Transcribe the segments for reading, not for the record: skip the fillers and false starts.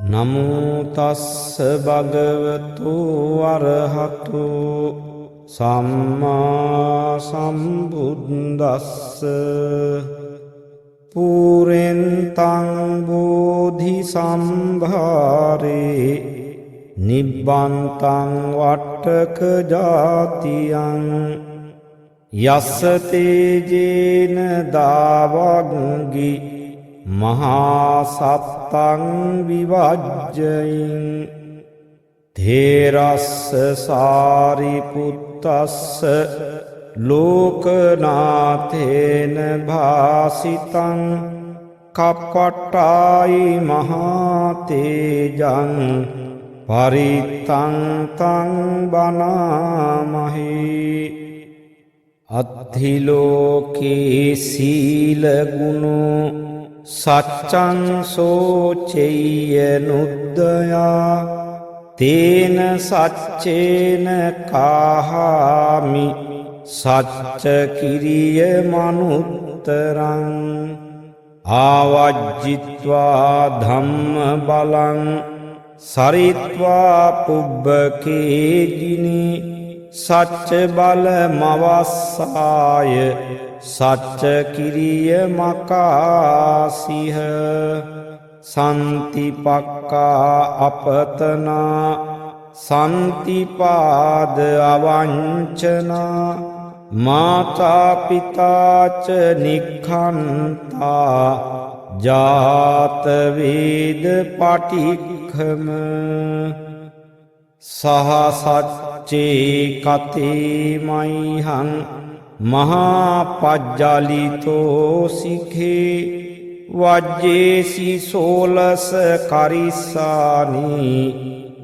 නමෝ තස්ස භගවතු අරහතු සම්මා සම්බුද්දස්ස පුරෙන්තං බෝධි සම්භාරේ නිබ්බන්තං වට්ටක ජාතියං යස්ස තේජේන දාවග්ගි මහා සත්තං විවජ්ජයින් තේරස්ස සාරිපුත්තස්ස ලෝකනාථේන භාසිතං කප්පට්ටායි මහා තේජං පරිත්තං තං බනාමහි අත්ථිලෝකේ සීල ගුණෝ සච්චං සෝචෙය්‍ය නුද්දයා තේන සච්චේන කාහාමි සච්ච කිරිය මනුත්තරං ආවජ්ජිත්වා ධම්ම බලං සරිත්වා පුබ්බකේජිනි සච්ච බල මවස්සාය සච්ච කිරිය මකාසිහ සන්තිපක්කා අපතනා සන්තිපාද අවංචනා මාතාපිතාච නික්ඛන්තා ජාතවේද පටික්ඛම සහසච්චේ කතේ මයිහං මහා පජ්ජලිතෝ සිඛේ වජ්ජේසි සෝලස කරිස්සානි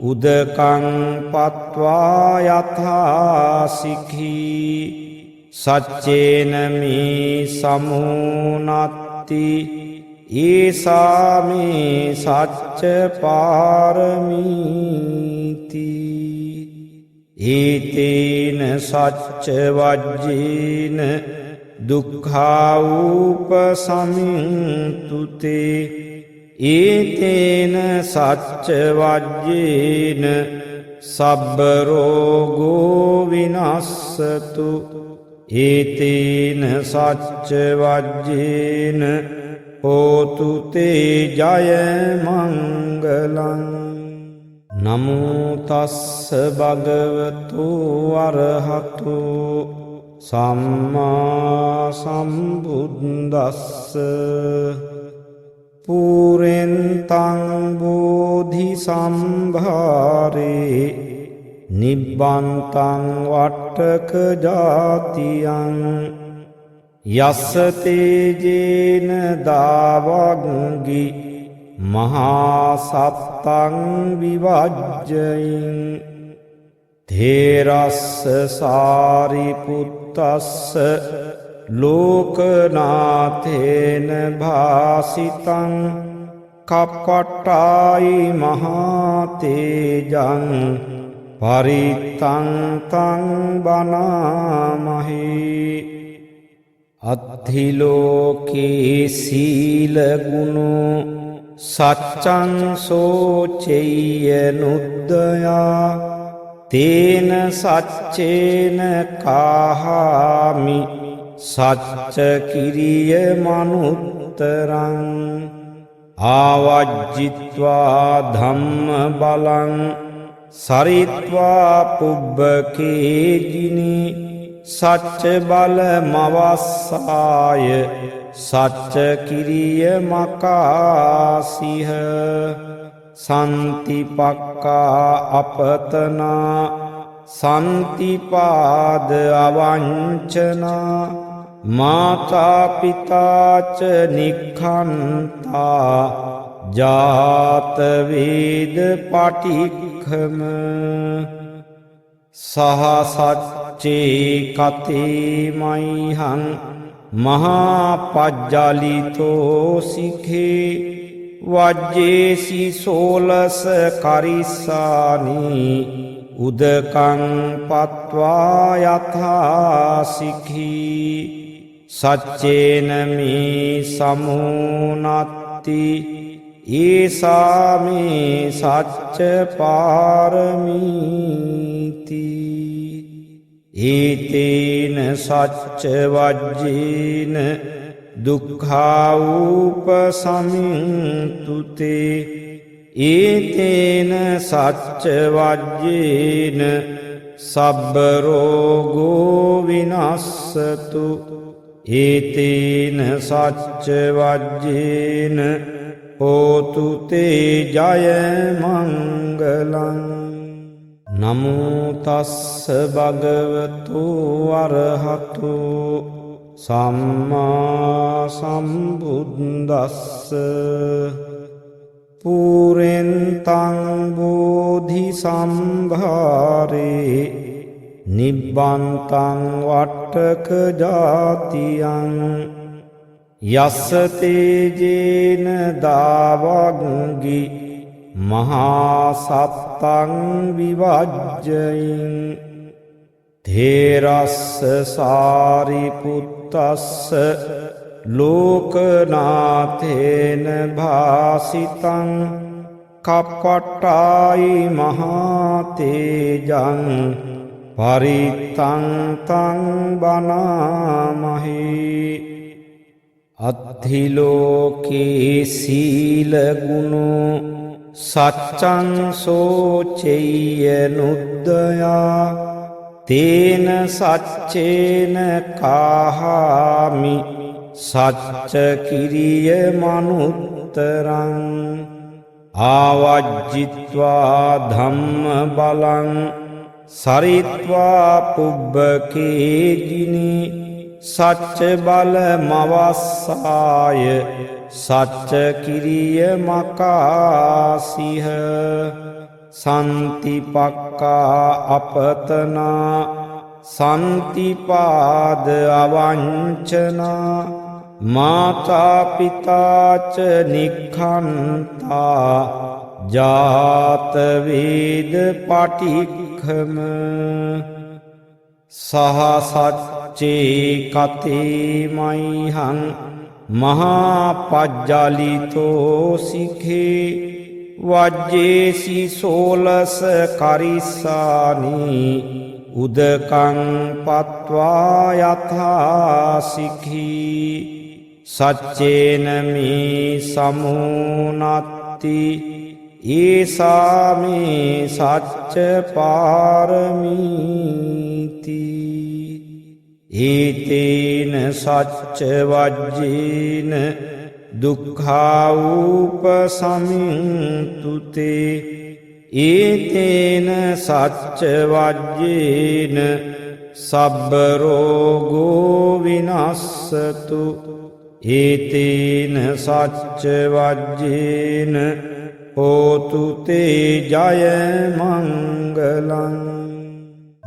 උදකං පත්වා යථා සිඛී සච්චේන මේ සමුනත්ති ඒසා මේ සච්ච පාරමීති ඒතේන සච්ච වජ්ජේන දුක්ඛාඋපසමින්තුතේ ඒතේන සච්ච වජ්ජේන සබ්බ රෝගෝ විනස්සතු ඒතේන සච්ච වජ්ජේන හෝතු තේ ජය මංගලං නමෝ තස්ස භගවතු අරහතු සම්මා සම්බුද්දස්ස පුරෙන්තං බෝධි සම්භාරේ නිබ්බන්තං වට්ටක ජාතියං යස්ස තේජේන දාවග්ගි මහා සත්තං විවජ්ජයින් තේරස්ස සාරිපුත්තස්ස ලෝකනාථේන භාසිතං කප්පට්ටායි මහා තේජං පරිත්තං තං බනාමහි අත්ථිලෝකේ සීල ගුණෝ සච්චං සෝචෙය්‍ය නුද්දයා තේන සච්චේන කාහාමි සච්ච කිරිය මනුත්තරං ආවජ්ජිත්වා ධම්ම බලං සරිත්වා පුබ්බකේජිනි සච්ච බල මවස්සාය සච්ච කිරිය මකාසිහ සන්තිපක්කා අපතනා සන්තිපාද අවංචනා මාතාපිතාච නික්ඛන්තා ජාතවේද පටික්ඛම සහසච්චේ කතේ මයිහං මහා පජ්ජලිතෝ සිඛේ වජ්ජේසි සෝලස කරිස්සානි උදකං පත්වා යථා සිඛී සච්චේන මේ සමුනත්ති ඒසා මේ සච්ච පාරමීති ඒතේන සච්ච වජ්ජේන දුක්ඛාඋපසමින්තුතේ ඒතේන සච්ච වජ්ජේන සබ්බ රෝගෝ විනස්සතු ඒතේන සච්ච වජ්ජේන හෝතු තේ ජය මංගලං නමෝ තස්ස භගවතු අරහතු සම්මා සම්බුද්දස්ස පුරෙන්තං බෝධි සම්භාරේ නිබ්බන්තං වට්ටක ජාතියං යස්ස තේජේන දාවග්ගි මහා සත්තං විවජ්ජයින් තේරස්ස සාරිපුත්තස්ස ලෝකනාථේන භාසිතං කප්පට්ටායි මහා තේජං පරිත්තං තං බනාමහි අත්ථිලෝකේ සීල ගුණෝ සච්චං සෝචෙය්‍ය නුද්දයා තේන සච්චේන කාහාමි සච්ච කිරිය මනුත්තරං ආවජ්ජිත්වා ධම්ම බලං සරිත්වා පුබ්බකේජිනි සච්ච බල මවස්සාය සච්ච කිරිය මකාසිහ සන්තිපක්කා අපතනා සන්තිපාද අවංචනා මාතාපිතාච නික්ඛන්තා ජාතවේද පටික්ඛම සහසච්චේ කතේ මයිහං මහා පජ්ජලිතෝ සිඛේ වජ්ජේසි සෝලස කරිස්සානී උදකං පත්වා යථා සිඛී සච්චේන මේ සමුනත්ති ඒසා මේ සච්ච පාරමීති ඒතේන සච්ච වජ්ජේන දුක්ඛාඋපසමින්තුතේ ඒතේන සච්ච වජ්ජේන සබ්බ රෝගෝ විනස්සතු ඒතේන සච්ච වජ්ජේන හෝතු තේ ජය මංගලං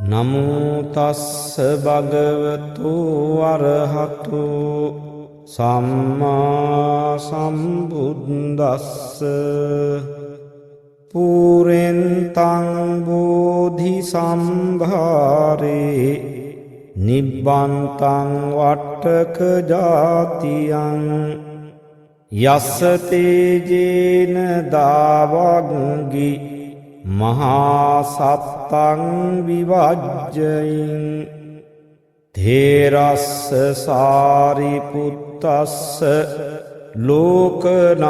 නමෝ තස්ස භගවතු අරහතු සම්මා සම්බුද්දස්ස පුරෙන්තං බෝධි සම්භාරේ නිබ්බන්තං වට්ටක ජාතියං යස්ස තේජේන දාවග්ගි මහා සත්තං විවජ්ජයින් තේරස්ස සාරිපුත්තස්ස ලෝකනාථේන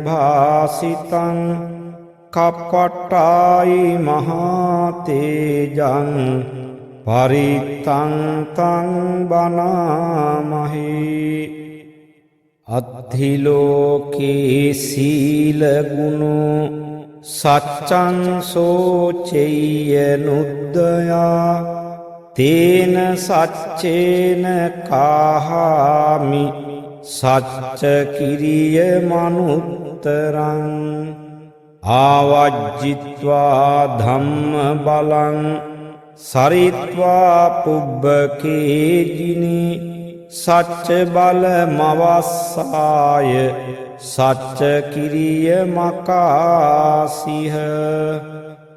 භාසිතං කප්පට්ටායි මහා තේජං පරිත්තං තං බනාමහි අත්ථිලෝකේ සීල ගුණෝ සච්චං සෝචෙය්‍ය නුද්දයා තේන සච්චේන කාහාමි සච්ච කිරිය මනුත්තරං ආවජ්ජිත්වා ධම්ම බලං සරිත්වා පුබ්බකේජිනි සච්ච බල මවස්සාය සච්ච කිරිය මකාසිහ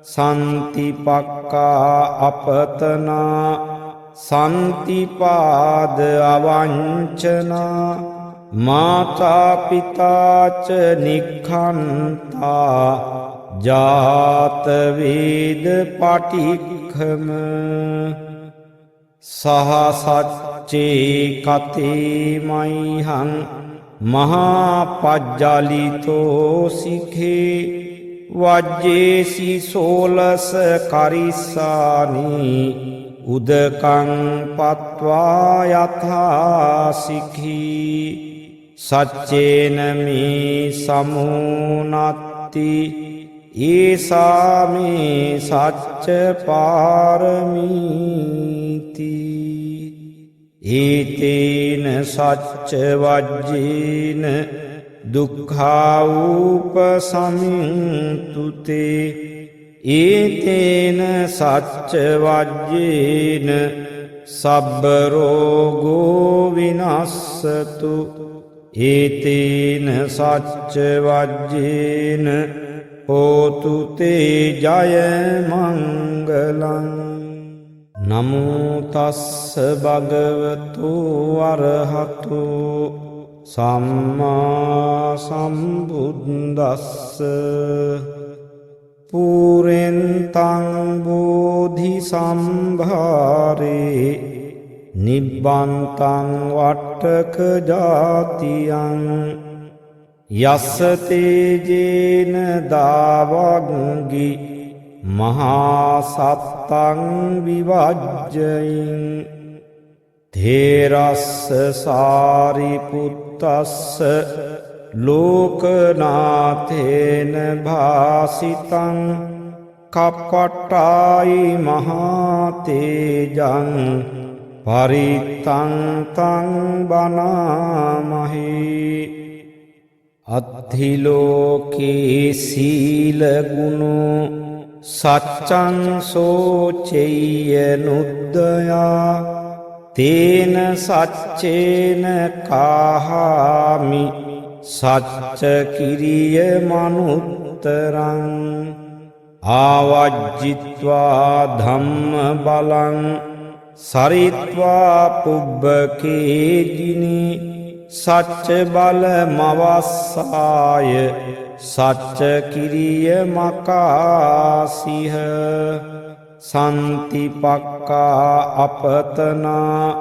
සන්තිපක්කා අපතනා සන්තිපාද අවංචනා මාතා පිතාච නික්ඛන්තා ජාත වේද පටික්ඛම සහ සච්චේ කතේ මයිහං මහා පජ්ජලිතෝ සිඛේ වජ්ජේසි සෝලස කරිස්සානි උදකං පත්වා යථා සිඛී සච්චේන මේ සමුනත්ති ඒසා මේ සච්ච පාරමීති ඒතේන සච්ච වජ්ජේන දුක්ඛාඋපසමින්තුතේ ඒතේන සච්ච වජ්ජේන සබ්බ රෝගෝ විනස්සතු ඒතේන සච්ච වජ්ජේන හෝතු තේ ජය මංගලං නමෝ තස්ස භගවතු අරහතු සම්මා සම්බුද්දස්ස පුරෙන්තං බෝධි සම්භාරේ නිබ්බන්තං වට්ටක ජාතියං යස්ස තේජේන දාවග්ගි මහා සත්තං විවජ්ජයින් තේරස්ස සාරිපුත්තස්ස ලෝකනාථේන භාසිතං කප්පට්ටායි මහා තේජං පරිත්තං තං බනාමහේ අත්ථිලෝකේ සීල ගුණෝ සච්චං සෝචෙය්‍ය නුද්දයා තේන සච්චේන කාහාමි සච්ච කිරිය මනුත්තරං ආවජ්ජිත්වා ධම්ම බලං සරිත්වා පුබ්බකේජිනි සච්ච බල මවස්සාය සච්ච කිරිය මකාසිහ සන්තිපක්කා අපතනා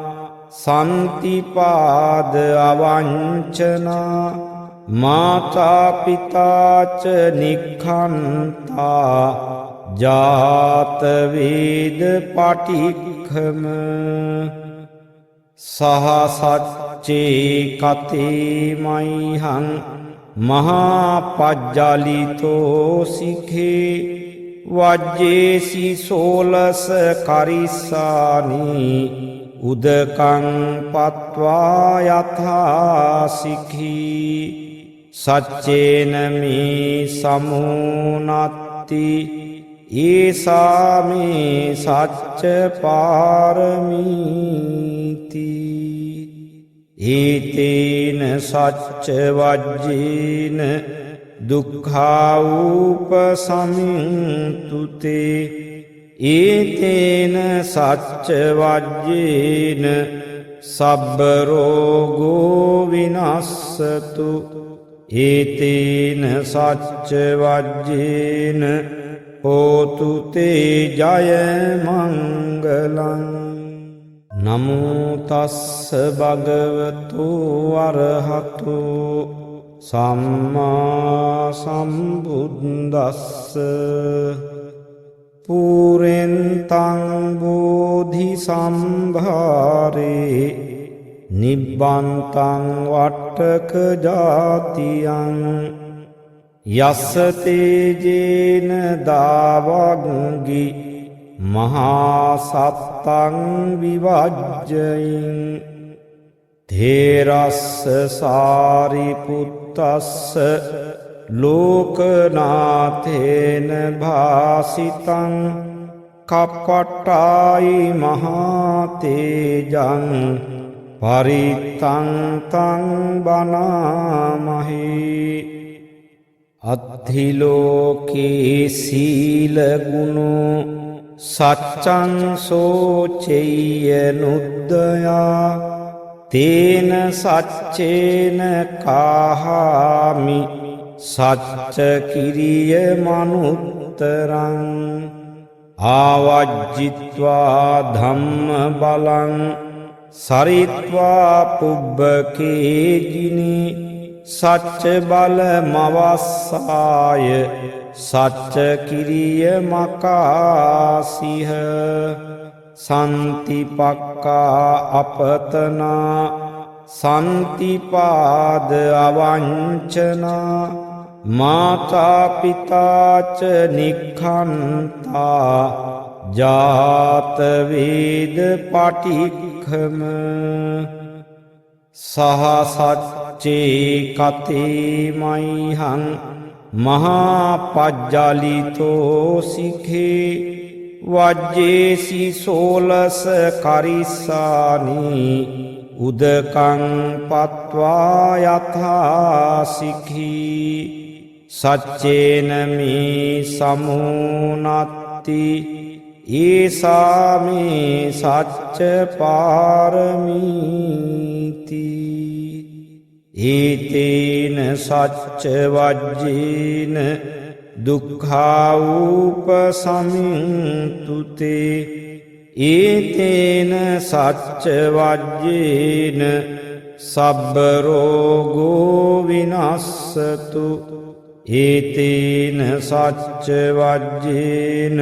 සන්තිපාද අවංචනා මාතා පිතාච නික්ඛන්තා ජාත වේද පටික්ඛම සහ සච්චේ කතේ මයිහං මහා පජ්ජලිතෝ සිඛේ වජ්ජේසි සෝලස කරිස්සානි උදකං පත්වා යථා සිඛී සච්චේන මේ සමුනත්ති ඒසා මේ සච්ච පාරමීති ඒතේන සච්ච වජ්ජේන දුක්ඛාඋපසමින්තුතේ ඒතේන සච්ච වජ්ජේන සබ්බ රෝගෝ විනස්සතු ඒතේන සච්ච වජ්ජේන හෝතු තේ ජය මංගලං නමෝ තස්ස භගවතු අරහතු සම්මා සම්බුද්දස්ස පුරෙන්තං බෝධි සම්භාරේ නිබ්බන්තං වට්ටක ජාතියං යස්ස තේජේන දාවග්ගි මහා සත්තං විවජ්ජයින් තේරස්ස සාරිපුත්තස්ස ලෝකනාථේන භාසිතං කප්පට්ටායි මහා තේජං පරිත්තං තං බනාමහේ අත්ථිලෝකේ සීල ගුණෝ සච්චං සෝචෙය්‍ය නුද්දයා තේන සච්චේන කාහාමි සච්ච කිරිය මනුත්තරං ආවජ්ජිත්වා ධම්ම බලං සරිත්වා පුබ්බකේජිනි සච්ච බල මවස්සාය සච්ච කිරිය මකාසිහ සන්තිපක්කා අපතනා සන්තිපාද අවංචනා මාතාපිතාච නික්ඛන්තා ජාතවේද පටික්ඛම සහසච්චේ කතේ මයිහං මහාපජ්ජලිතෝ සිඛේ වජ්ජේසි සෝලස කරිස්සානි උදකං පත්වා යථා සිඛී සච්චේන මේ සමුනත්ති ඒසාමේ සච්ච පාරමීති ඒතේන සච්ච වජ්ජේන දුක්ඛාඋපසමින්තුතේ ඒතේන සච්ච වජ්ජේන සබ්බ රෝගෝ විනස්සතු ඒතේන සච්ච වජ්ජේන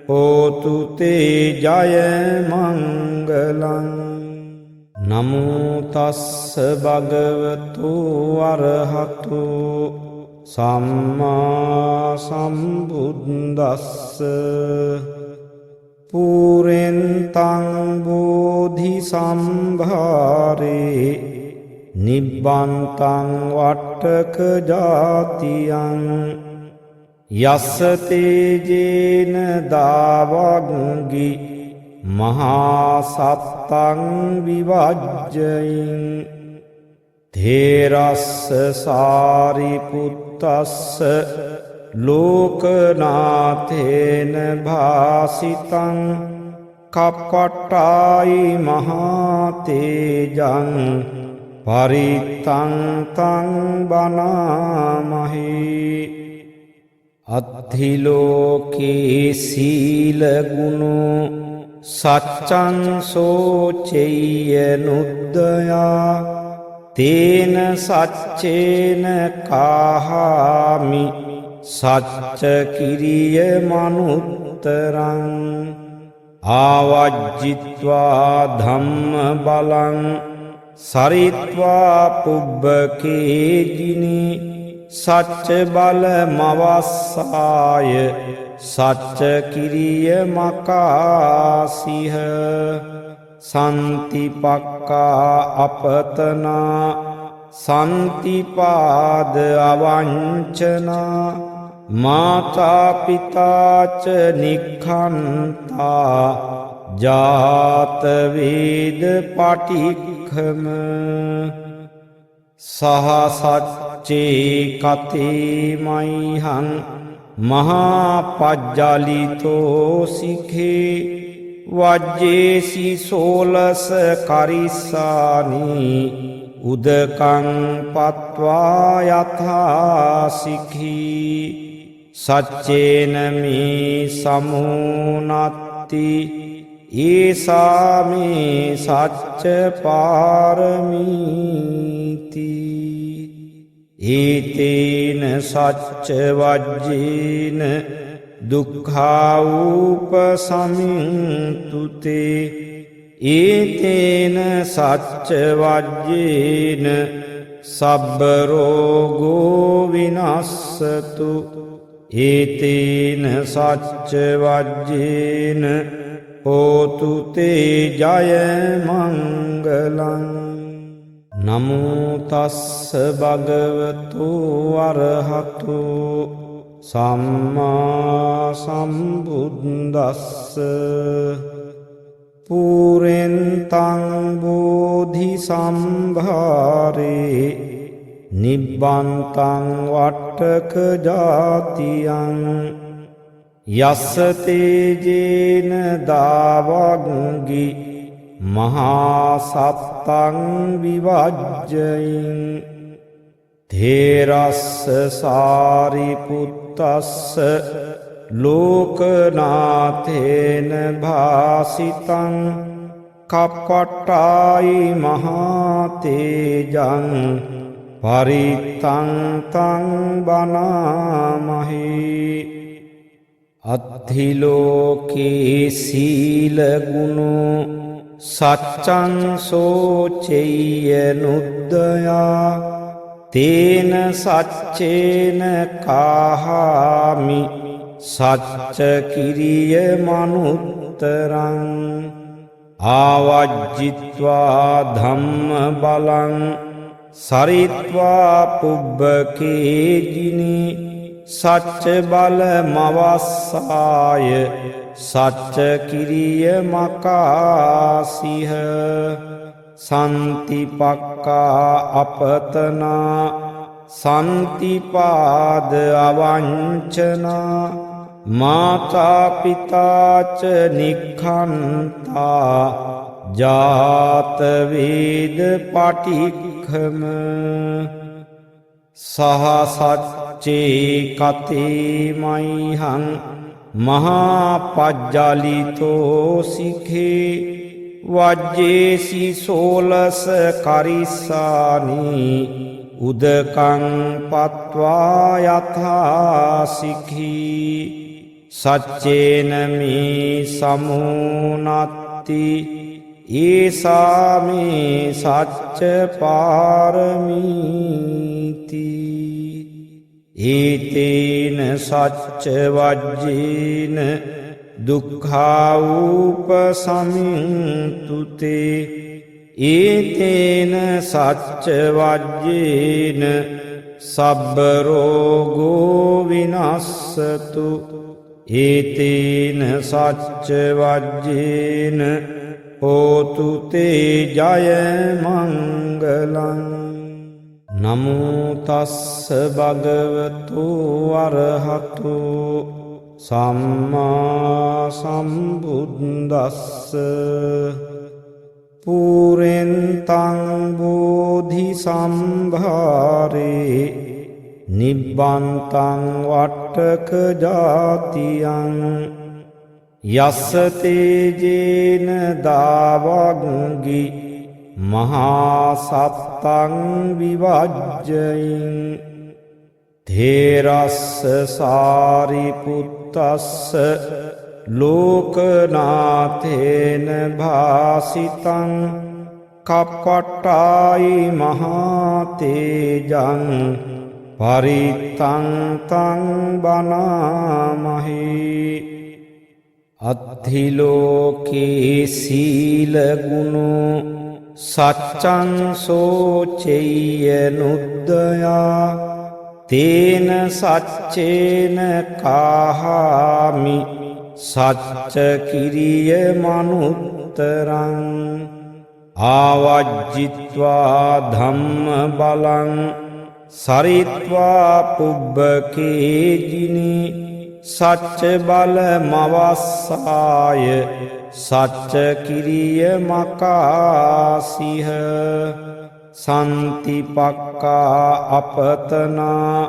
හෝතු තේ ජය මංගලං නමෝ තස්ස භගවතු අරහතු සම්මා සම්බුද්දස්ස පුරෙන්තං බෝධි සම්භාරේ නිබ්බන්තං වට්ටක ජාතියං යස්ස තේජේන දාවග්ගි මහා සත්තං විවජ්ජයින් තේරස්ස සාරිපුත්තස්ස ලෝකනාථේන භාසිතං කප්පට්ටායි මහාතේජං පරිත්තං තං බනාමහේ අත්ථිලෝකේ සීලගුණෝ සච්චං සෝචෙය්‍ය නුද්දයා තේන සච්චේන කාහාමි සච්ච කිරිය මනුත්තරං ආවජ්ජිත්වා ධම්ම බලං සරිත්වා පුබ්බකේජිනි සච්ච බල මවස්සාය සච්ච කිරිය මකාසිහ සන්තිපක්කා අපතනා සන්තිපාද අවංචනා මාතාපිතාච නික්ඛන්තා ජාතවේද පටික්ඛම සහසච්චේ කතේ මයිහං මහාපජ්ජලිතෝ සිඛේ වජ්ජේසි සෝලස කරිස්සානි උදකං පත්වා යථා සිඛී සච්චේන මේ සමුනත්ති ඒසාමේ සච්ච පාරමීති ඒතේන සච්ච වජ්ජේන දුක්ඛාඋපසමින්තුතේ ඒතේන සච්ච වජ්ජේන සබ්බ රෝගෝ විනස්සතු ඒතේන සච්ච වජ්ජේන හෝතු තේ ජය මංගලං නමෝ තස්ස භගවතු අරහතු සම්මා සම්බුද්දස්ස පුරෙන්තං බෝධි සම්භාරේ නිබ්බන්තං වට්ටක ජාතියං යස්ස තේජේන දාවග්ගි මහා සත්තං විවජ්ජයින් තේරස්ස සාරිපුත්තස්ස ලෝකනාථේන භාසිතං කප්පට්ටායි මහාතේජං පරිත්තං තං බනාමහි අත්ථිලෝකේ සීලගුණෝ සච්චං සෝචෙය්‍ය නුද්දයා තේන සච්චේන කාහාමි සච්ච කිරිය මනුත්තරං ආවජ්ජිත්වා ධම්ම බලං සරිත්වා පුබ්බකේජිනි සච්ච බල මවස්සාය සච්ච කිරිය මකාසිහ සන්තිපක්කා අපතනා සන්තිපාද අවංචනා මාතාපිතාච නික්ඛන්තා ජාතවේද පටික්ඛම සහසච්චේ කතේ මයිහං මහාපජ්ජලිතෝ සිඛේ වජ්ජේසි සෝලස කරිස්සානි උදකං පත්වා යථා සිඛී සච්චේන මේ සමුනත්ති ඒසා මේ සච්ච පාරමීති ඒතේන සච්ච වජ්ජේන දුක්ඛාවූප සමින්තුතේ ඒතේන සච්ච වජ්ජේන සබ්බ රෝගෝ විනස්සතු ඒතේන සච්ච වජ්ජේන හෝතු තේ ජය මංගලං නමෝ තස්ස භගවතු අරහතු සම්මා සම්බුද්දස්ස පුරෙන්තං බෝධි සම්භාරේ නිබ්බන්තං වට්ටක ජාතියං යස්ස තේජේන දාවග්ගි මහා සත්තං විවජ්ජයින් තේරස්ස සාරිපුත්තස්ස ලෝකනාථේන භාසිතං කප්පට්ටායි මහාතේජං පරිත්තං තං බනාමහි අත්ථිලෝකේ සීලගුණෝ සච්චං සෝචෙය්‍ය නුද්දයා තේන සච්චේන කාහාමි සච්ච කිරිය මනුත්තරං ආවජ්ජිත්වා ධම්ම බලං සරිත්වා පුබ්බකේජිනි සච්ච බල මවස්සාය සච්ච කිරිය මකාසිහ සන්තිපක්කා අපතනා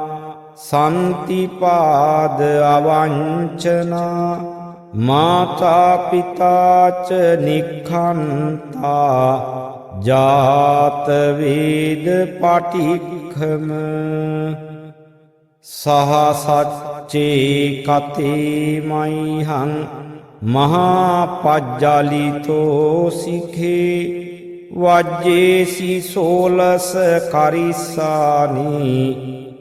සන්තිපාද අවංචනා මාතාපිතාච නික්ඛන්තා ජාතවේද පටික්ඛම සහසච්චේ කතේ මයිහං මහාපජ්ජලිතෝ සිඛේ වජ්ජේසි සෝලස කරිස්සානි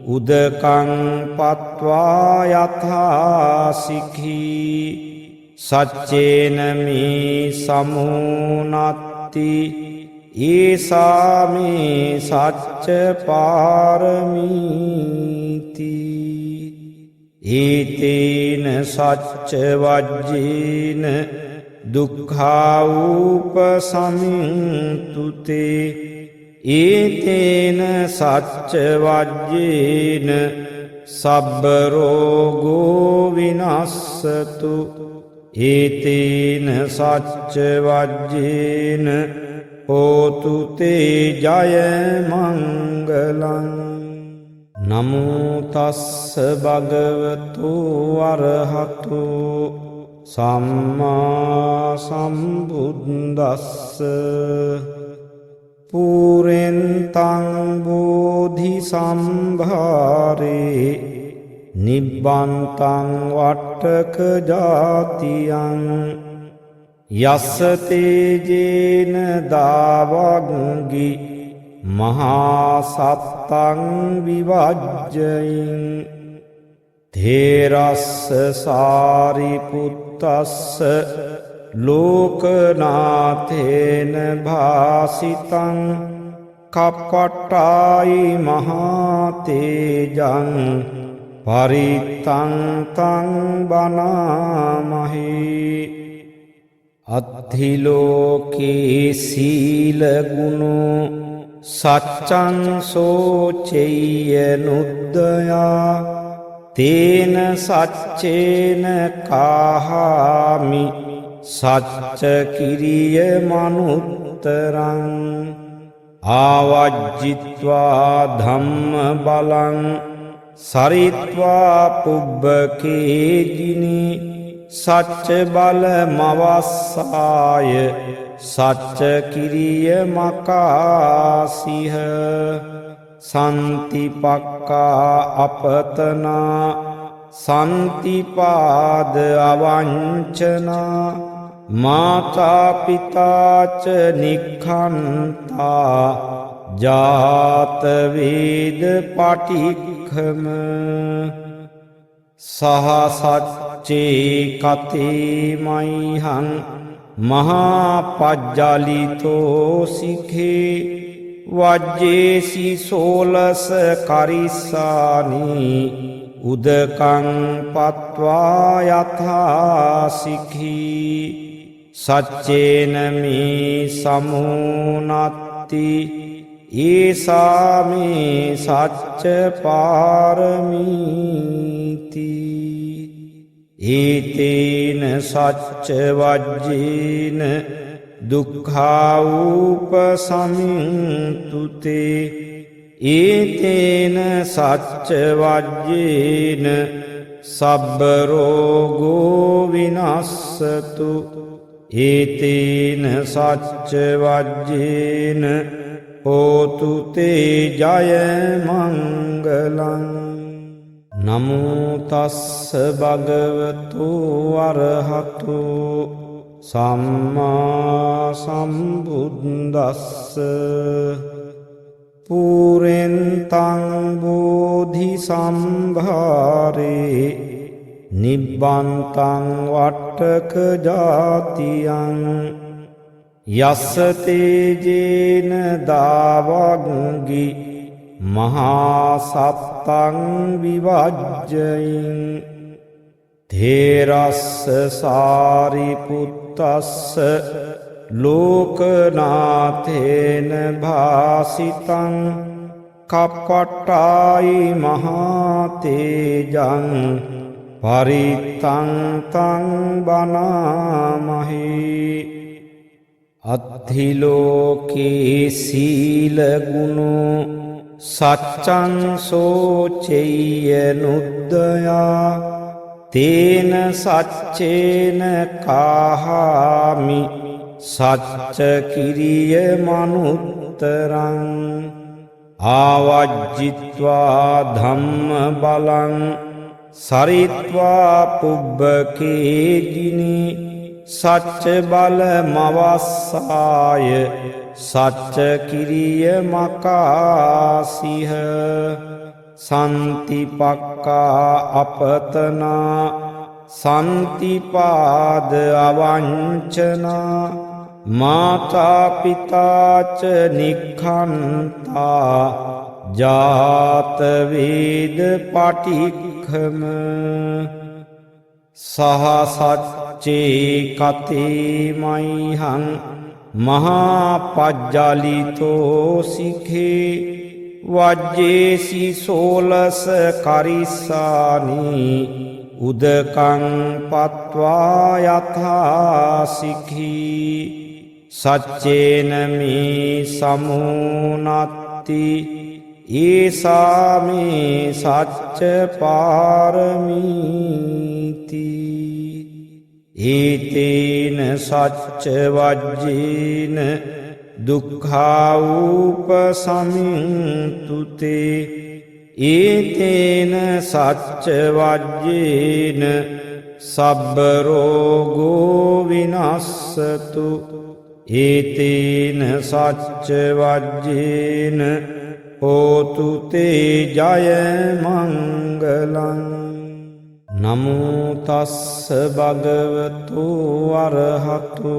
උදකං පත්වා යථා සිඛී සච්චේන මේ සමුනත්ති ඒසා මේ සච්ච පාරමීති ඒතේන සච්ච වජ්ජේන දුක්ඛාවූප සමින්තුතේ ඒතේන සච්ච වජ්ජේන සබ්බ රෝගෝ විනස්සතු ඒතේන සච්ච වජ්ජේන හෝතු තේ ජය මංගලං. නමෝ තස්ස භගවතු අරහතු සම්මා සම්බුද්දස්ස. පුරෙන්තං බෝධි සම්භාරේ නිබ්බන්තං වට්ටක ජාතියං. යස්ස තේජේන දාවග්ගි මහා සත්තං විවජ්ජයින්. තේරස්ස සාරිපුත්තස්ස ලෝකනාථේන භාසිතං කප්පට්ටායි මහාතේජං පරිත්තං තං බනාමහි. අත්ථිලෝකේ සීලගුණෝ සච්චං සෝචෙය්‍ය නුද්දයා තේන සච්චේන කාහාමි සච්ච කිරිය මනුත්තරං. ආවජ්ජිත්වා ධම්ම බලං සරිත්වා පුබ්බකේජිනි සච්ච බල මවස්සාය සච්ච කිරිය මකාසිහ. සන්තිපක්කා අපතනා සන්තිපාද අවංචනා මාතාපිතාච නික්ඛන්තා ජාතවේද පටික්ඛම. සහසච්චේ කතේ මයිහං මහාපජ්ජලිතෝ සිඛේ වජ්ජේසි සෝලස කරිස්සානි උදකං පත්වා යථා සිඛී. සච්චේන මේ සමුනත්ති ඒසා මේ සච්ච පාරමීති. ඒතේන සච්ච වජ්ජේන දුක්ඛාඋපසමින්තුතේ. ඒතේන සච්ච වජ්ජේන සබ්බ රෝගෝ විනස්සතු. ඒතේන සච්ච වජ්ජේන හෝතු තේ ජය මංගලං. නමෝ තස්ස භගවතු අරහතු සම්මා සම්බුද්දස්ස. පුරෙන්තං බෝධි සම්භාරේ නිබ්බන්තං වට්ටක ජාතියං. යස්ස තේජේන දාවග්ගි මහා සත්තං විවජ්ජයින්. තේරස්ස සාරිපුත්තස්ස ලෝකනාථේන භාසිතං කප්පට්ටායි මහාතේජං පරිත්තං තං බනාමහි. අත්ථිලෝකේ සීලගුණෝ සච්චං සෝචෙය්‍ය නුද්දයා තේන සච්චේන කාහාමි සච්ච කිරිය මනුත්තරං. ආවජ්ජිත්වා ධම්ම බලං සරිත්වා පුබ්බකේජිනි සච්ච බල මවස්සාය සච්ච කිරිය මකාසිහ. සන්තිපක්කා අපතනා සන්තිපාද අවංචනා මාතාපිතාච නික්ඛන්තා ජාතවේද පටික්ඛම. සහසච්චේ කතේ මයිහං මහාපජ්ජලිතෝ සිඛේ වජ්ජේසි සෝලස කරිස්සානි උදකං පත්වා යථාසිඛී සච්චේන මේ සමුනත්ති ඒසා මේ සච්ච පාරමීති ඒතේන සච්ච වජ්ජේන දුක්ඛාඋපසමින්තුතේ ඒතේන සච්ච වජ්ජේන සබ්බ රෝගෝ විනස්සතු ඒතේන සච්ච වජ්ජේන හෝතු තේ ජය මංගලං නමෝ තස්ස භගවතු අරහතු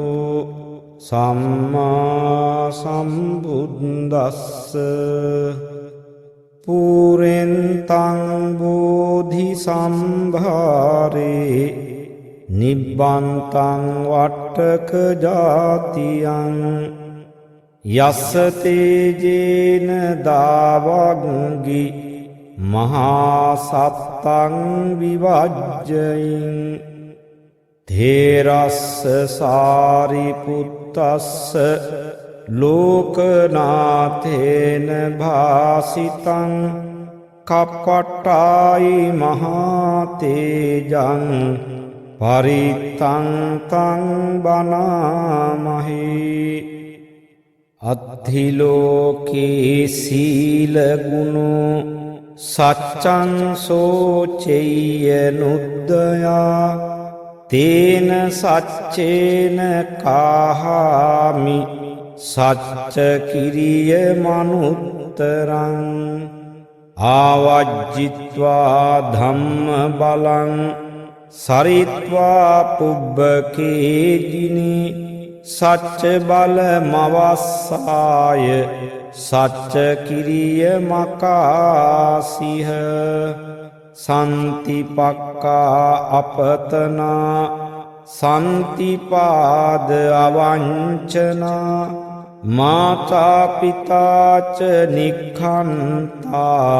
සම්මා සම්බුද්දස්ස පුරෙන්තං බෝධි සම්භාරේ නිබ්බන්තං වට්ටක ජාතියං යස්ස තේජේන දාවග්ගි මහා සත්තං විවජ්ජයින් තේරස්ස සාරිපුත්තස්ස ලෝකනාථේන භාසිතං කප්පට්ටායි මහා තේජං පරිත්තං තං බනාමහි අත්ථිලෝකේ සීල ගුණෝ සච්චං සෝචෙය්‍ය නුද්දයා තේන සච්චේන කාහාමි සච්ච කිරිය මනුත්තරං ආවජ්ජිත්වා ධම්ම බලං සරිත්වා පුබ්බකේජිනි සච්ච බල මවස්සාය සච්ච කිරිය මකාසිහ සන්තිපක්කා අපතනා සන්තිපාද අවංචනා මාතාපිතාච නික්ඛන්තා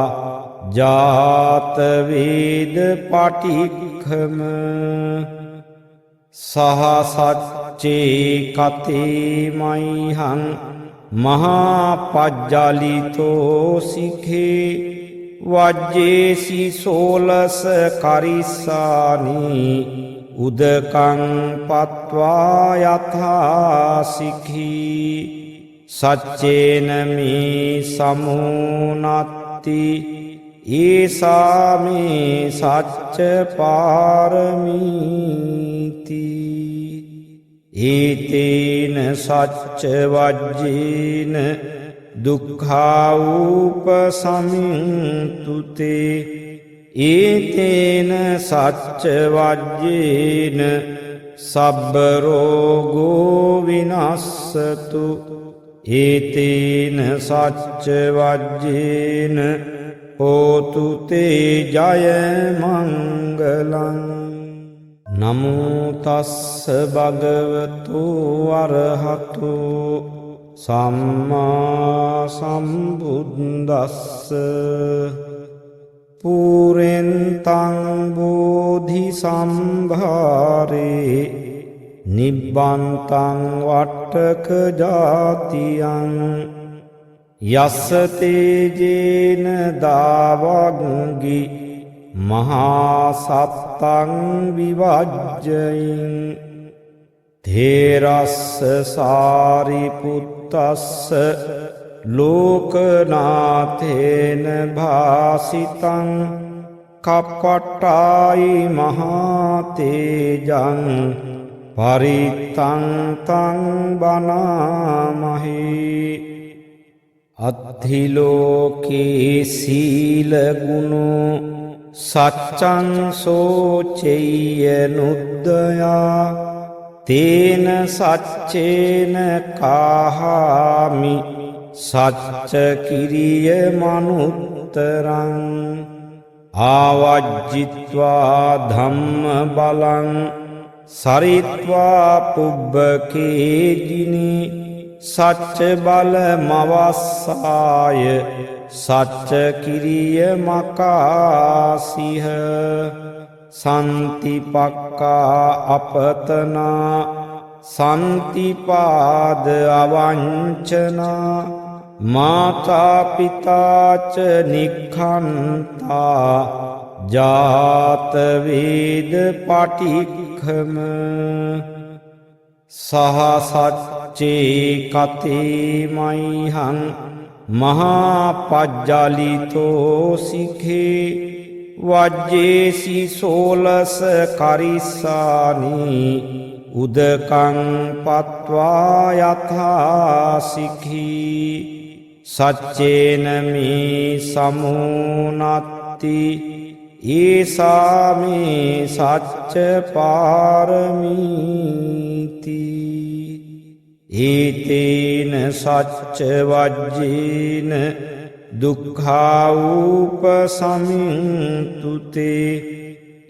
ජාතවේද පටික්ඛම සහසච්චේ කතේ මයිහං මහා පජ්ජලිතෝ සිඛේ වජ්ජේසි සෝලස කරිස්සානී උදකං පත්වා යථාසිඛී සච්චේන මේ සමුනත්ති ඒසා මේ සච්ච පාරමීති ඒතේන සච්ච වජ්ජේන දුක්ඛාඋපසමින්තුතේ ඒතේන සච්ච වජ්ජේන සබ්බ රෝගෝ විනස්සතු ඒතේන සච්ච වජ්ජේන හෝතු තේ ජය මංගලං නමෝ තස්ස භගවතු අරහතු සම්මා සම්බුද්දස්ස පුරෙන්තං බෝධි සම්භාරේ නිබ්බන්තං වට්ටක ජාතියං යස්ස තේජේන දාවග්ගි මහා සත්තං විවජ්ජයින් තේරස්ස සාරිපුත්තස්ස ලෝකනාථේන භාසිතං කප්පට්ටායි මහා තේජං පරිත්තං තං බනාමහි අත්ථිලෝකේ සීල ගුණෝ සච්චං සෝචෙය්‍ය නුද්දයා තේන සච්චේන කාහාමි සච්ච කිරිය මනුත්තරං ආවජ්ජිත්වා ධම්ම බලං සරිත්වා පුබ්බකේජිනි සච්ච බල මවස්සාය සච්ච කිරිය මකාසිහ සන්තිපක්කා අපතනා සන්තිපාද අවංචනා මාතා පිතාච නික්ඛන්තා ජාත වේද පටික්ඛම සහ සච්චේ කතේ මයිහං මහා පජ්ජලිතෝ සිඛේ වජ්ජේසි සෝලස කරිස්සානි උදකං පත්වා යථා සිඛී සච්චේන මේ සමුනත්ති ඒසා මේ සච්ච පාරමීති ඒතේන සච්ච වජ්ජේන දුක්ඛාඋපසමින්තුතේ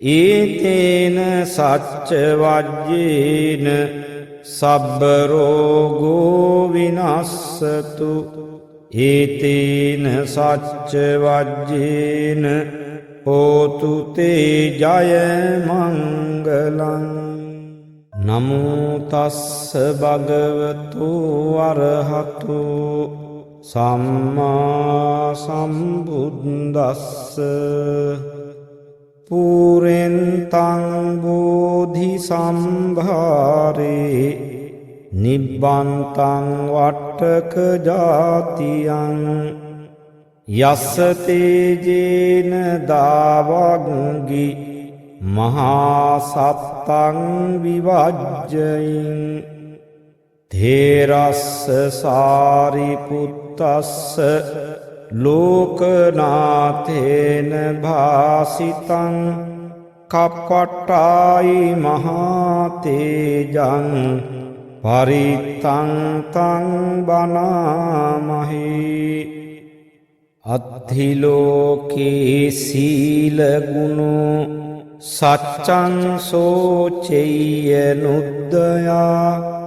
ඒතේන සච්ච වජ්ජේන සබ්බ රෝගෝ විනස්සතු ඒතේන සච්ච වජ්ජේන හෝතු තේ ජය මංගලං නමෝ තස්ස භගවතු අරහතු සම්මා සම්බුද්දස්ස පුරෙන්තං බෝධි සම්භාරේ නිබ්බන්තං වට්ටක ජාතියං යස්ස තේජේන දාවග්ගි මහා සත්තං විවජ්ජයින් තේරස්ස සාරිපුත්තස්ස ලෝකනාථේන භාසිතං කප්පට්ටායි මහා තේජං පරිත්තං තං බනාමහි අත්ථිලෝකේ සීල ගුණෝ සච්චං සෝචෙය්‍ය නුද්දයා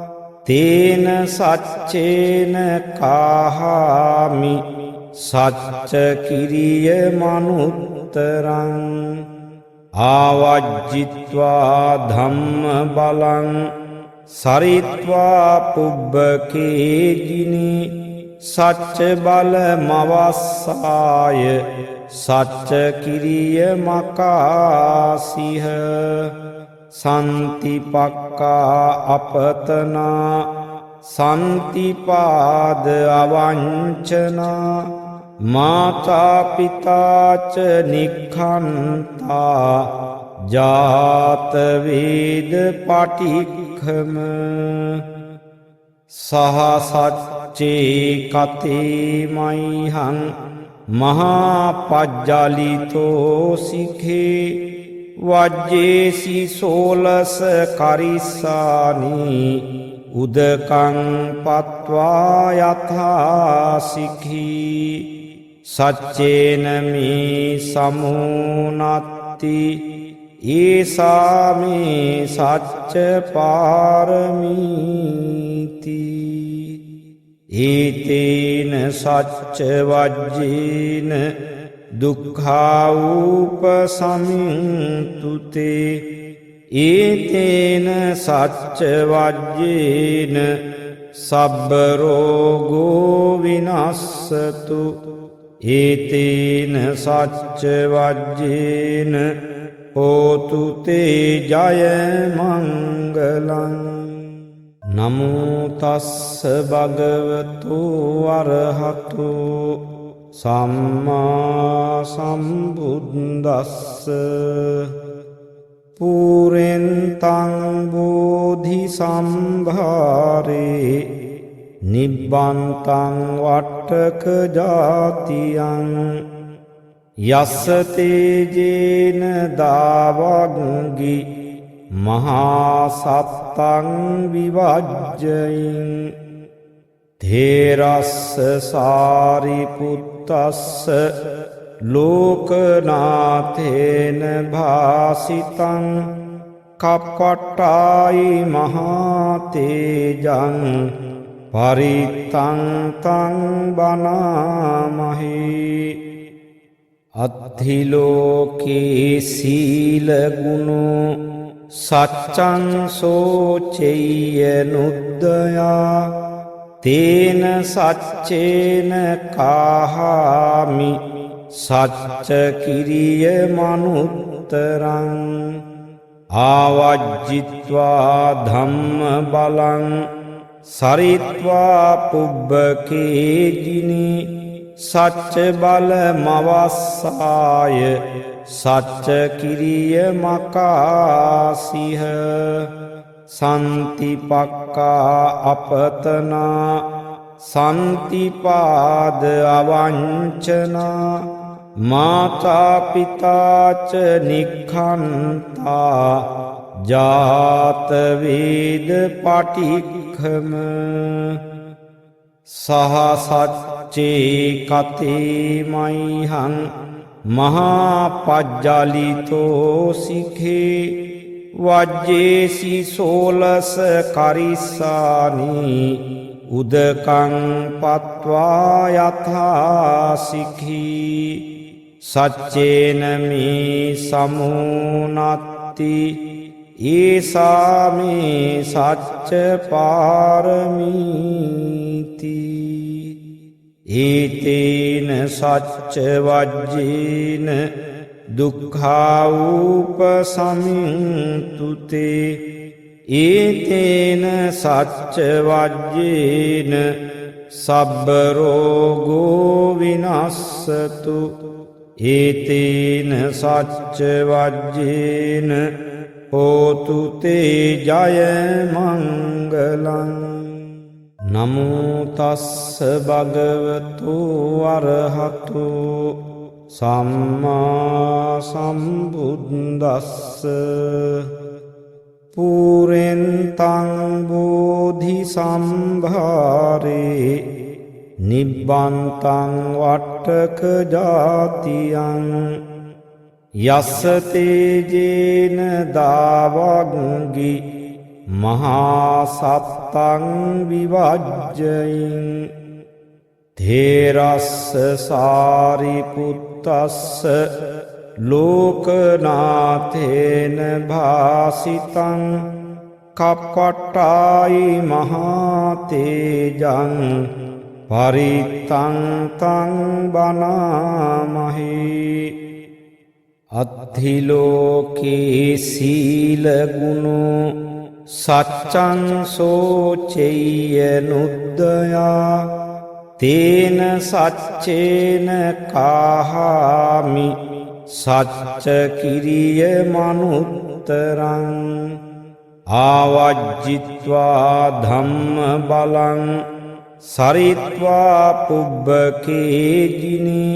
තේන සච්චේන කාහාමි සච්ච කිරිය මනුත්තරං ආවජ්ජිත්වා ධම්ම බලං සරිත්වා පුබ්බකේජිනි සච්ච බල මවස්සාය සච්ච කිරිය මකාසිහ සන්තිපක්කා අපතනා සන්තිපාද අවංචනා මාතා පිතාච නික්ඛන්තා ජාත වේද පටික්ඛම සහ සච්චේ කතේ මයිහං මහා පජ්ජලිතෝ සිඛේ වජ්ජේසි සෝලස කරිස්සානි උදකං පත්වා යථා සිඛී සච්චේන මේ සමුනත්ති ඒසා මේ සච්ච පාරමීති ඒතේන සච්ච වජ්ජේන දුක්ඛාඋපසමින්තුතේ ඒතේන සච්ච වජ්ජේන සබ්බ රෝගෝ විනස්සතු ඒතේන සච්ච වජ්ජේන හෝතු තේ ජය මංගලං නමෝ තස්ස භගවතු අරහතු සම්මා සම්බුද්දස්ස පුරෙන්තං බෝධි සම්භාරේ නිබ්බන්තං වට්ටක ජාතියං යස්ස තේජේන දාවග්ගි මහා සත්තං විවජ්ජයින් තේරස්ස සාරිපුත්තස්ස ලෝකනාථේන භාසිතං කප්පට්ටායි මහා තේජං පරිත්තං තං බනාමහි අත්ථිලෝකේ සීලගුණෝ සච්චං සෝචෙය්‍ය නුද්දයා තේන සච්චේන කාහාමි සච්ච කිරිය මනුත්තරං ආවජ්ජිත්වා ධම්ම බලං සරිත්වා පුබ්බකේජිනි සච්ච බල මවස්සාය සච්ච කිරිය මකාසිහ සන්තිපක්කා අපතනා සන්තිපාද අවංචනා මාතාපිතාච නික්ඛන්තා ජාතවේද පටික්ඛම සහසච්චේ කතේ මයිහං මහාපජ්ජලිතෝ සිඛේ වජ්ජේසි සෝලස කරිස්සානි උදකං පත්වා යථා සිඛී සච්චේන මේ සමුනත්ති ඒසාමේ සච්ච පාරමීති ඒතේන සච්ච වජ්ජේන දුක්ඛාඋපසමින්තුතේ ඒතේන සච්ච වජ්ජේන සබ්බ රෝගෝ විනස්සතු ඒතේන සච්ච වජ්ජේන හෝතු තේ ජය මංගලං නමෝ තස්ස භගවතු අරහතු සම්මා සම්බුද්දස්ස පුරෙන්තං බෝධි සම්භාරේ නිබ්බන්තං වට්ටක ජාතියං යස්ස තේජේන දාවග්ගි මහා සත්තං විවජ්ජයින් තේරස්ස සාරිපුත්තස්ස ලෝකනාථේන භාසිතං කප්පට්ටායි මහාතේජං පරිත්තං තං බනාමහේ අත්ථිලෝකේ සීලගුණෝ සච්චං සෝචෙය්‍ය නුද්දයා තේන සච්චේන කාහාමි සච්ච කිරිය මනුත්තරං ආවජ්ජිත්වා ධම්ම බලං සරිත්වා පුබ්බකේජිනි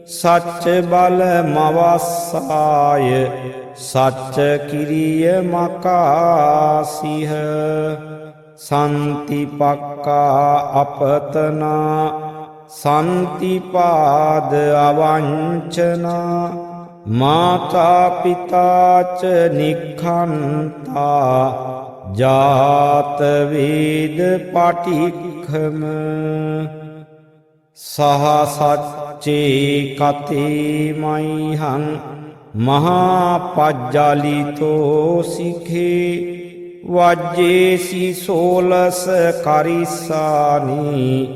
සච්ච බල මවස්සාය සච්ච කිරිය මකාසිහ සන්තිපක්කා අපතනා සන්තිපාද අවංචනා මාතාපිතාච නික්ඛන්තා ජාතවේද පටික්ඛම සහසච්චේ කතේ මයිහං මහාපජ්ජලිතෝ සිඛේ වජ්ජේසි සෝලස කරිස්සානි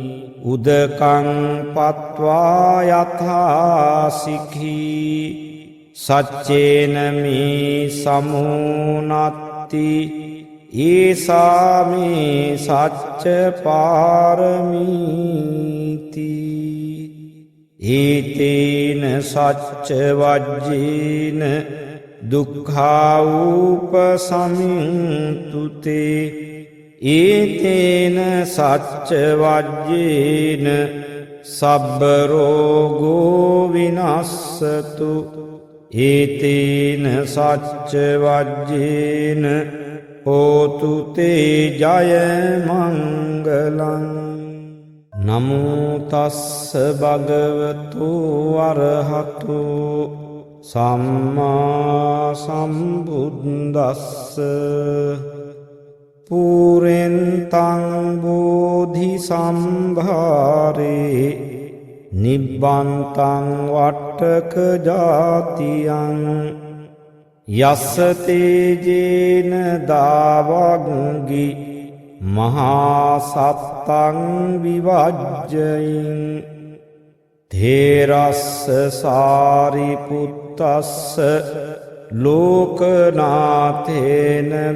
උදකං පත්වා යථා සිඛී සච්චේන මේ සමුනත්ති ඒසාමේ සච්ච පාරමීති ඒතේන සච්ච වජ්ජේන දුක්ඛාඋපසමින්තුතේ ඒතේන සච්ච වජ්ජේන සබ්බ රෝගෝ විනස්සතු ඒතේන සච්ච වජ්ජේන හෝතු තේ ජය මංගලං නමෝ තස්ස භගවතු අරහතු සම්මා සම්බුද්දස්ස පුරෙන්තං බෝධි සම්භාරේ නිබ්බන්තං වට්ටක ජාතියං යස්ස තේජේන දාවග්ගි මහා සත්තං විවජ්ජයින් තේරස්ස සාරිපුත්තස්ස ලෝකනාථේන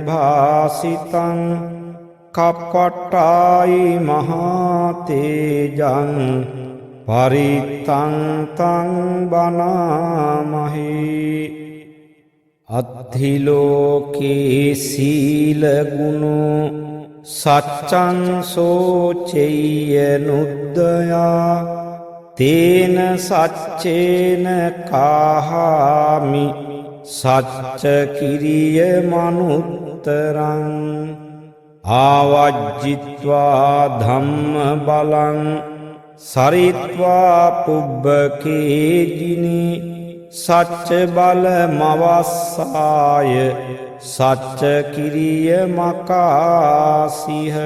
භාසිතං කප්පට්ටායි මහාතේජං පරිත්තං තං බනාමහි අත්ථිලෝකේ සීලගුණෝ සච්චං සෝචෙය්‍ය නුද්දයා තේන සච්චේන කාහාමි සච්ච කිරිය මනුත්තරං ආවජ්ජිත්වා ධම්ම බලං සරිත්වා පුබ්බකේජිනි සච්ච බල මවස්සාය සච්ච කිරිය මකාසිහ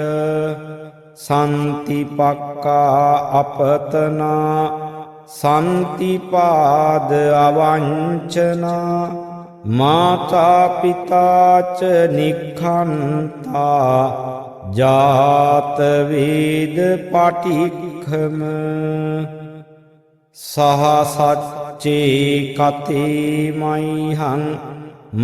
සන්තිපක්කා අපතනා සන්තිපාද අවංචනා මාතාපිතාච නික්ඛන්තා ජාතවේද පටික්ඛම සහසච්චේ කතේ මයිහං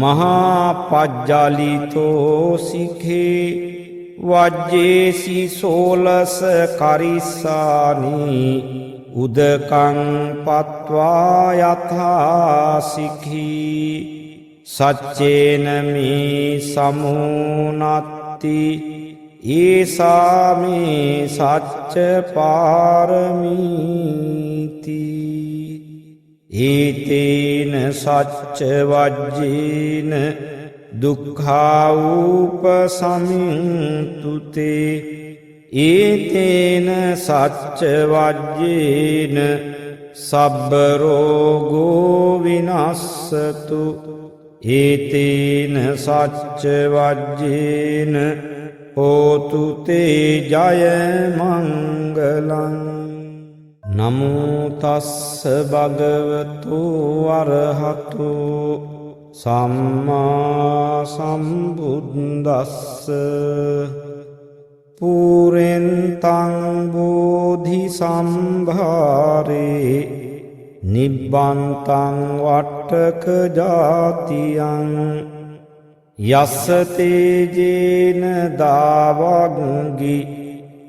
මහාපජ්ජලිතෝ සිඛේ වජ්ජේසි සෝලස කරිස්සානි උදකං පත්වා යථා සිඛී සච්චේන මේ සමුනත්ති ඒසා මේ සච්ච පාරමීති ඒතේන සච්ච වජ්ජේන දුක්ඛාූප සමින්තුතේ ඒතේන සච්ච වජ්ජේන සබ්බ රෝගෝ විනස්සතු ඒතේන සච්ච වජ්ජේන හෝතු තේ ජය මංගලං නමෝ තස්ස භගවතු අරහතු සම්මා සම්බුද්දස්ස පුරෙන්තං බෝධි සම්භාරේ නිබ්බන්තං වට්ටක ජාතියං යස්ස තේජේන දාවග්ගි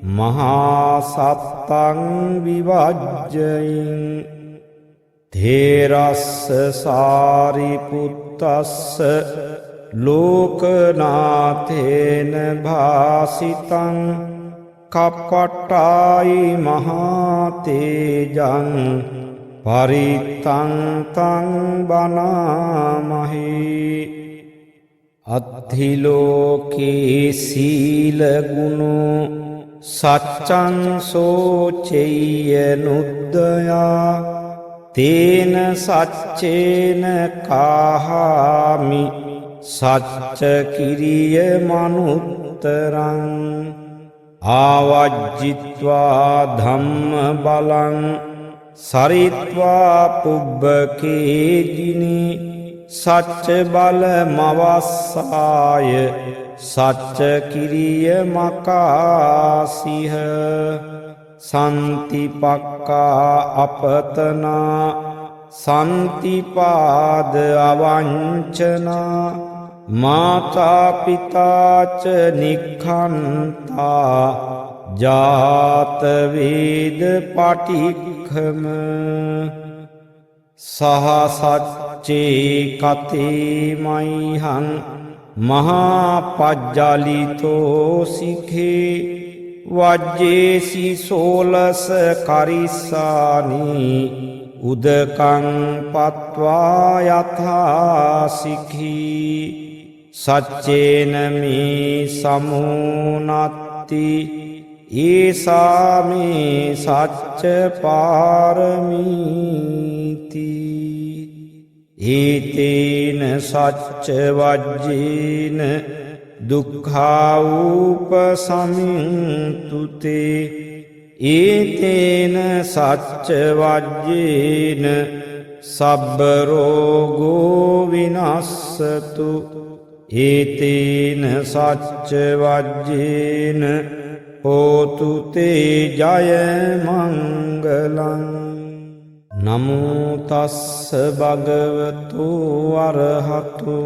මහා සත්තං විවජ්ජයින් තේරස්ස සාරිපුත්තස්ස ලෝකනාථේන භාසිතං කප්පට්ටායි මහාතේජං පරිත්තං තං බනාමහි අත්ථිලෝකේ සීලගුණෝ සච්චං සෝචෙය්‍ය නුද්දයා තේන සච්චේන කාහාමි සච්ච කිරිය මනුත්තරං ආවජ්ජිත්වා ධම්ම බලං සරිත්වා පුබ්බකේජිනි සච්ච බල මවස්සාය සච්ච කිරිය මකාසිහ සන්තිපක්කා අපතනා සන්තිපාද අවංචනා මාතාපිතාච නික්ඛන්තා ජාතවේද පටික්ඛම සහසච්චේ කතේ මයිහං මහාපජ්ජලිතෝ සිඛේ වජ්ජේසි සෝලස කරිස්සානි උදකං පත්වා යථා සිඛී සච්චේන මේ සමුනත්ති ඒසා මේ සච්ච පාරමීති ඒතේන සච්ච වජ්ජේන දුක්ඛාූප සමින්තුතේ ඒතේන සච්ච වජ්ජේන සබ්බ රෝගෝ විනස්සතු ඒතේන සච්ච වජ්ජේන හෝතු තේ ජය මංගලං නමෝ තස්ස භගවතු අරහතු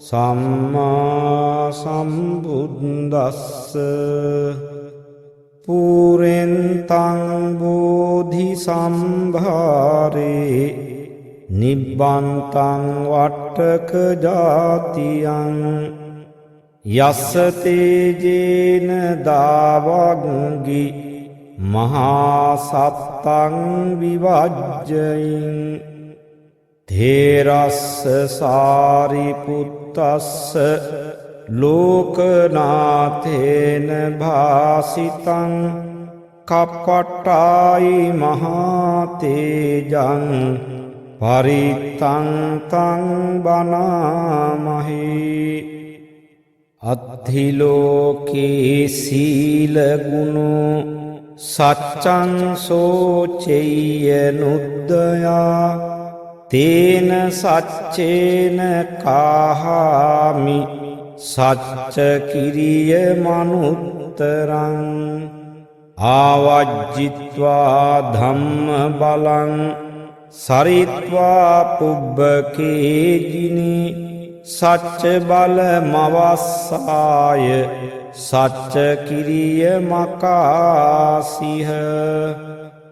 සම්මා සම්බුද්දස්ස පුරෙන්තං බෝධි සම්භාරේ නිබ්බන්තං වට්ටක ජාතියං යස්ස තේජේන දාවග්ගි මහා සත්තං විවජ්ජයින් තේරස්ස සාරිපුත්තස්ස ලෝකනාථේන භාසිතං කප්පට්ටායි මහාතේජං පරිත්තං තං බනාමහි අත්ථිලෝකේ සීලගුණෝ සච්චං සෝචෙය්‍ය නුද්දයා තේන සච්චේන කාහාමි සච්ච කිරිය මනුත්තරං ආවජ්ජිත්වා ධම්ම බලං සරිත්වා පුබ්බකේජිනි සච්ච බල මවස්සාය සච්ච කිරිය මකාසිහ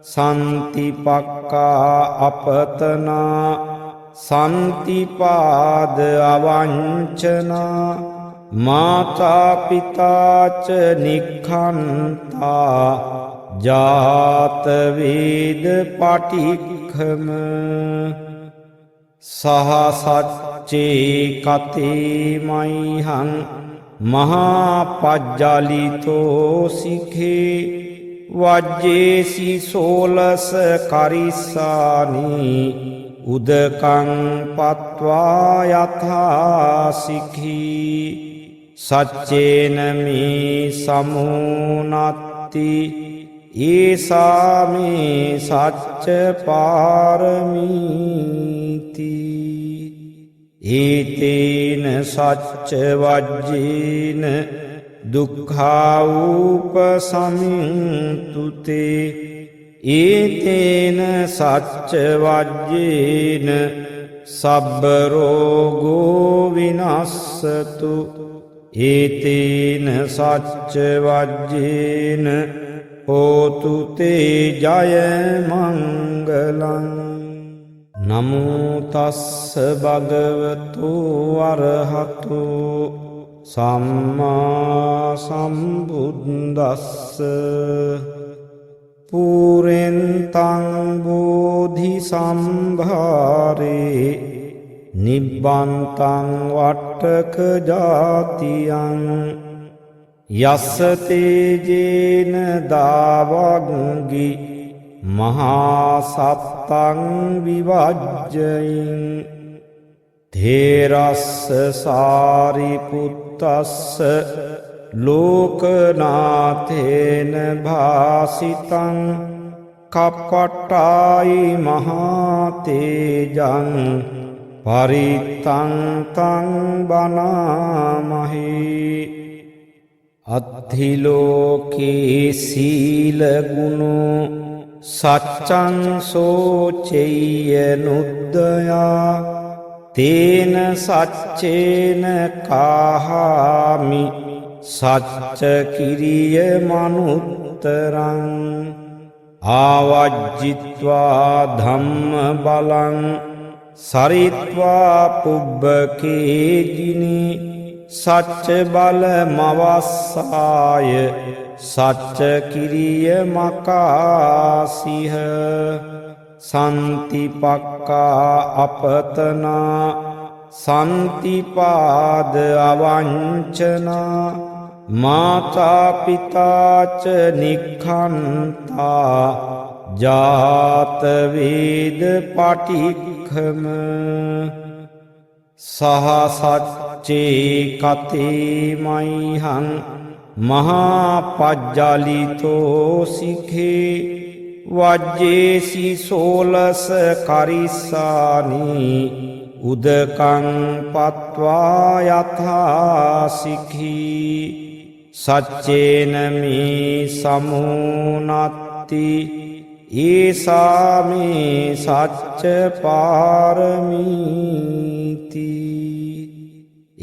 සන්තිපක්කා අපතනා සන්තිපාද අවංචනා මාතාපිතාච නික්ඛන්තා ජාතවේද පටික්ඛම සහසච්චේ කතේ මයිහං මහාපජ්ජලිතෝ සිඛේ වජ්ජේසි සෝලස කරිස්සානි උදකං පත්වා යථාසිඛී සච්චේන මේ සමුනත්ති ඒසාමේ සච්ච පාරමීති ඒතේන සච්ච වජ්ජේන දුක්ඛාඋපසමින්තුතේ ඒතේන සච්ච වජ්ජේන සබ්බ රෝගෝ විනස්සතු ඒතේන සච්ච වජ්ජේන හෝතු තේ ජය මංගලං නමෝ තස්ස භගවතු අරහතු සම්මා සම්බුද්දස්ස පුරෙන්තං බෝධි සම්භාරේ නිබ්බන්තං වට්ටක ජාතියං යස්ස තේජේන දාවග්ගි මහා සත්තං විවජ්ජයින් තේරස්ස සාරිපුත්තස්ස ලෝකනාථේන භාසිතං කප්පට්ටායි මහාතේජං පරිත්තං තං බනාමහි අත්ථිලෝකේ සීලගුණෝ සච්චං සෝචෙය්‍ය නුද්දයා තේන සච්චේන කාහාමි සච්ච කිරිය මනුත්තරං ආවජ්ජිත්වා ධම්ම බලං සරිත්වා පුබ්බකේජිනි සච්ච බල මවස්සාය සච්ච කිරිය මකාසිහ සන්තිපක්කා අපතනා සන්තිපාද අවංචනා මාතාපිතාච නික්ඛන්තා ජාතවේද පටික්ඛම සහසච්චේ කතේ මයිහං මහා පජ්ජලිතෝ සිඛේ වජ්ජේසි සෝලස කරිස්සානි උදකං පත්වා යථා සිඛී සච්චේන මේ සමුනත්ති ඒසා මේ සච්ච පාරමීති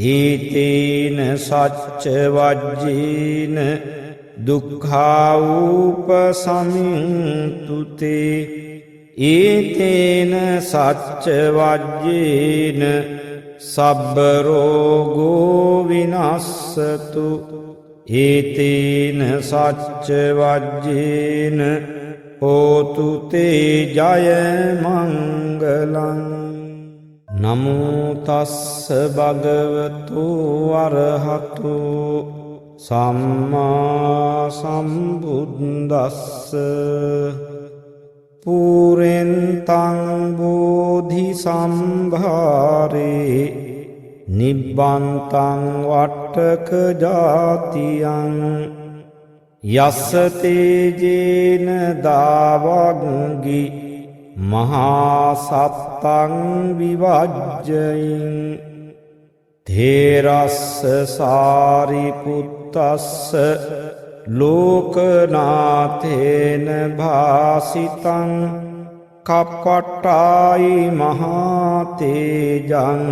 ඒතේන සච්ච වජ්ජේන දුක්ඛාඋපසමින්තුතේ ඒතේන සච්ච වජ්ජේන සබ්බ රෝගෝ විනස්සතු ඒතේන සච්ච වජ්ජේන හෝතු තේ ජය මංගලං නමෝ තස්ස භගවතු අරහතු සම්මා සම්බුද්දස්ස පුරෙන්තං බෝධි සම්භාරේ නිබ්බන්තං වට්ටක ජාතියං යස්ස තේජේන දාවග්ගි මහා සත්තං විවජ්ජයින් තේරස්ස සාරිපුත්තස්ස ලෝකනාථේන භාසිතං කප්පට්ටායි මහා තේජං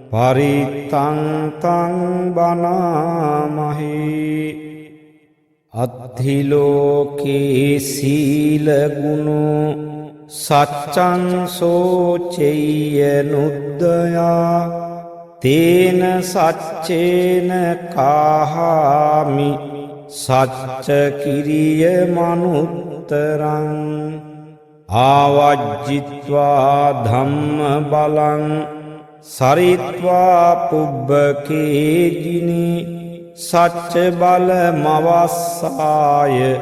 පරිත්තං තං බනාමහේ අත්ථිලෝකේ සීල ගුණෝ සච්චං සෝචෙය්‍ය නුද්දයා තේන සච්චේන කාහාමි සච්ච කිරිය මනුත්තරං ආවජ්ජිත්වා ධම්ම බලං සරිත්වා පුබ්බකේජිනි සච්ච බල මවස්සාය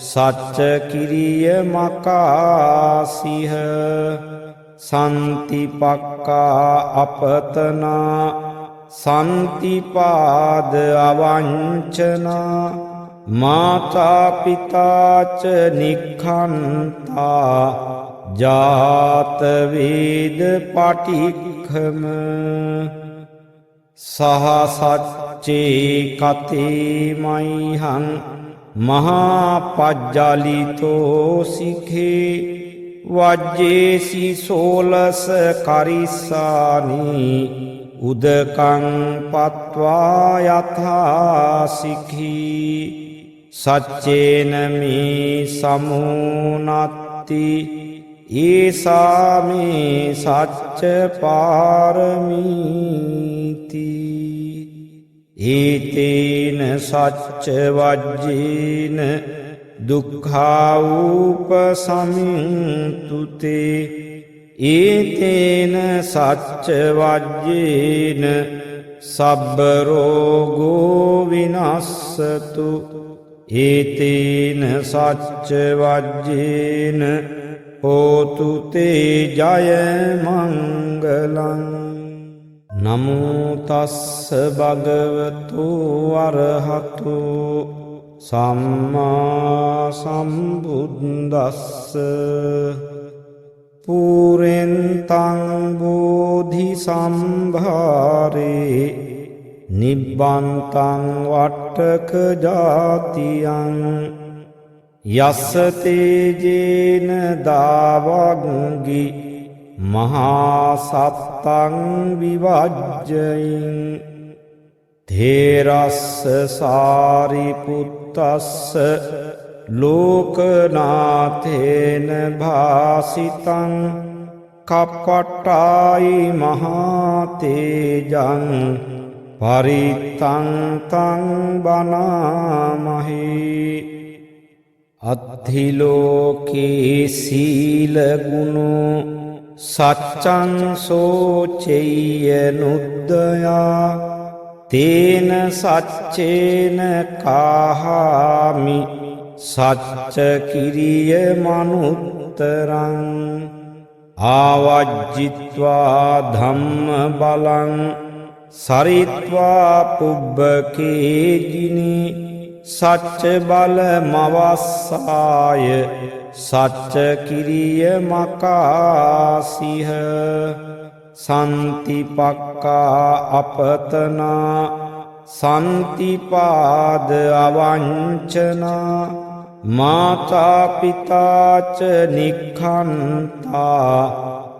සච්ච කිරිය මකාසිහ සන්තිපක්කා අපතනා සන්තිපාද අවංචනා මාතාපිතාච නික්ඛන්තා ජාතවේද පටික්ඛම සහසච්චේ කතේ මයිහං මහා පජ්ජලිතෝ සිඛේ වජ්ජේසි සෝලස කරිස්සානි උදකං පත්වා යථා සිඛී සච්චේන මේ සමුනත්ති ඒසා මේ සච්ච පාරමීති ඒතේන සච්ච වජ්ජේන දුක්ඛාඋපසමින්තුතේ ඒතේන සච්ච වජ්ජේන සබ්බ රෝගෝ විනස්සතු ඒතේන සච්ච වජ්ජේන හෝතු තේ ජය මංගලං නමෝ තස්ස භගවතු අරහතු සම්මා සම්බුද්දස්ස පුරෙන්තං බෝධි සම්භාරේ නිබ්බන්තං වට්ටක ජාතියං යස්ස තේජේන දාවග්ගි මහා සත්තං විවජ්ජයින් තේරස්ස සාරිපුත්තස්ස ලෝකනාථේන භාසිතං කප්පට්ටායි මහා තේජං පරිත්තං තං බනාමහේ අත්ථිලෝකේ සීල ගුණෝ සච්චං සෝචෙය්‍ය නුද්දයා තේන සච්චේන කාහාමි සච්ච කිරිය මනුත්තරං ආවජ්ජිත්වා ධම්ම බලං සරිත්වා පුබ්බකේජිනි සච්ච බල මවස්සාය සච්ච කිරිය මකාසිහ සන්තිපක්කා අපතනා සන්තිපාද අවංචනා මාතාපිතාච නික්ඛන්තා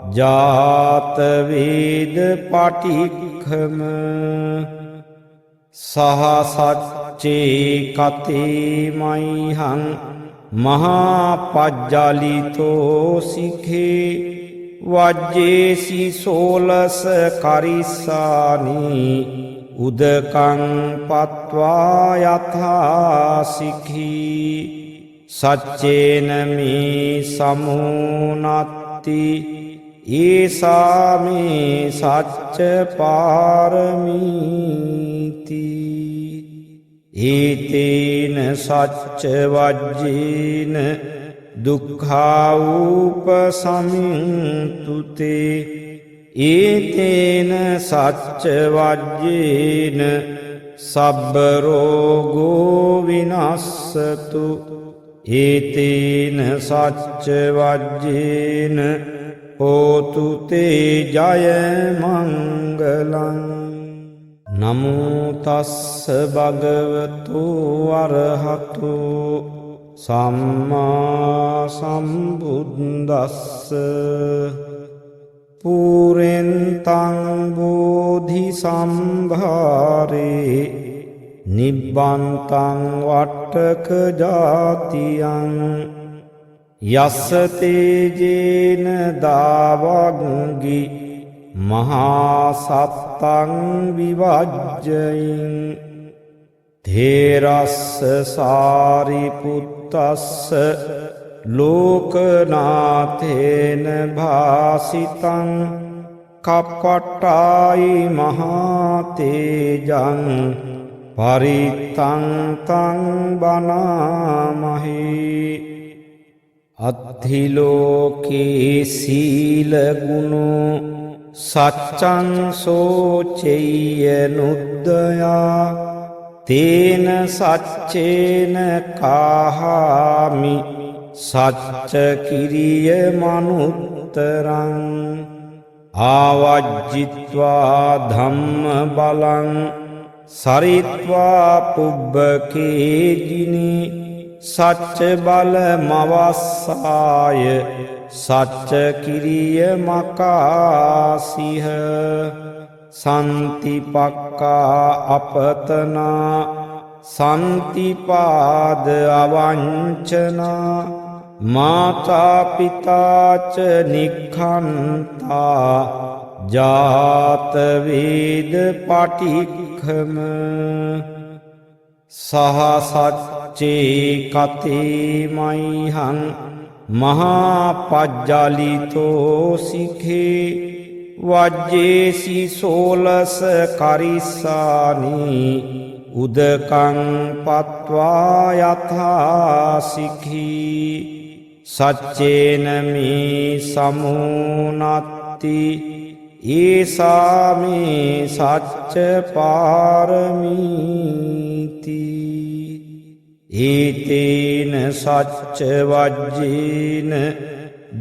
ජාතවේද පටික්ඛම සහසච්චේ කතේ මයිහං මහාපජ්ජලිතෝ සිඛේ වජ්ජේසි සෝලස කරිස්සානි උදකං පත්වා යථා සිඛී සච්චේන මේ සමුනත්ති ඒසාමේ සච්ච පාරමීති ඒතේන සච්ච වජ්ජේන දුක්ඛාඋපසමින්තුතේ ඒතේන සච්ච වජ්ජේන සබ්බ රෝගෝ විනස්සතු ඒතේන සච්ච වජ්ජේන හෝතු තේ ජය මංගලං නමෝ තස්ස භගවතු අරහතු සම්මා සම්බුද්දස්ස පුරෙන්තං බෝධි සම්භාරේ නිබ්බන්තං වට්ටක ජාතියං යස්ස තේජේන දාවග්ගි මහා සත්තං විවජ්ජයින් තේරස්ස සාරිපුත්තස්ස ලෝකනාථේන භාසිතං කප්පට්ටායි මහාතේජං පරිත්තං තං බනාමහි අත්ථිලෝකේ සීලගුණෝ සච්චං සෝචෙය්‍ය නුද්දයා තේන සච්චේන කාහාමි සච්ච කිරිය මනුත්තරං ආවජ්ජිත්වා ධම්ම බලං සරිත්වා පුබ්බකේජිනි සච්ච බල මවස්සාය සච්ච කිරිය මකාසිහ සන්තිපක්කා අපතනා සන්තිපාද අවංචනා මාතාපිතාච නික්ඛන්තා ජාතවේද පටික්ඛම සහසච්චේ කතේ මයිහං මහාපජ්ජලිතෝ සිඛේ වජ්ජේසි සෝලස කරිස්සානි උදකං පත්වා යථා සිඛී සච්චේන මේ සමුනත්ති ඒසාමේ සච්ච පාරමීති ඒතේන සච්ච වජ්ජේන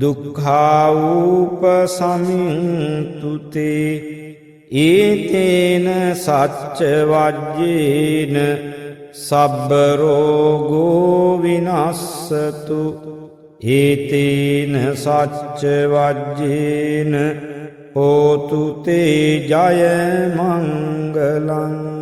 දුක්ඛාඋපසමින්තුතේ ඒතේන සච්ච වජ්ජේන සබ්බ රෝගෝ විනස්සතු ඒතේන සච්ච වජ්ජේන හෝතු තේ ජය මංගලං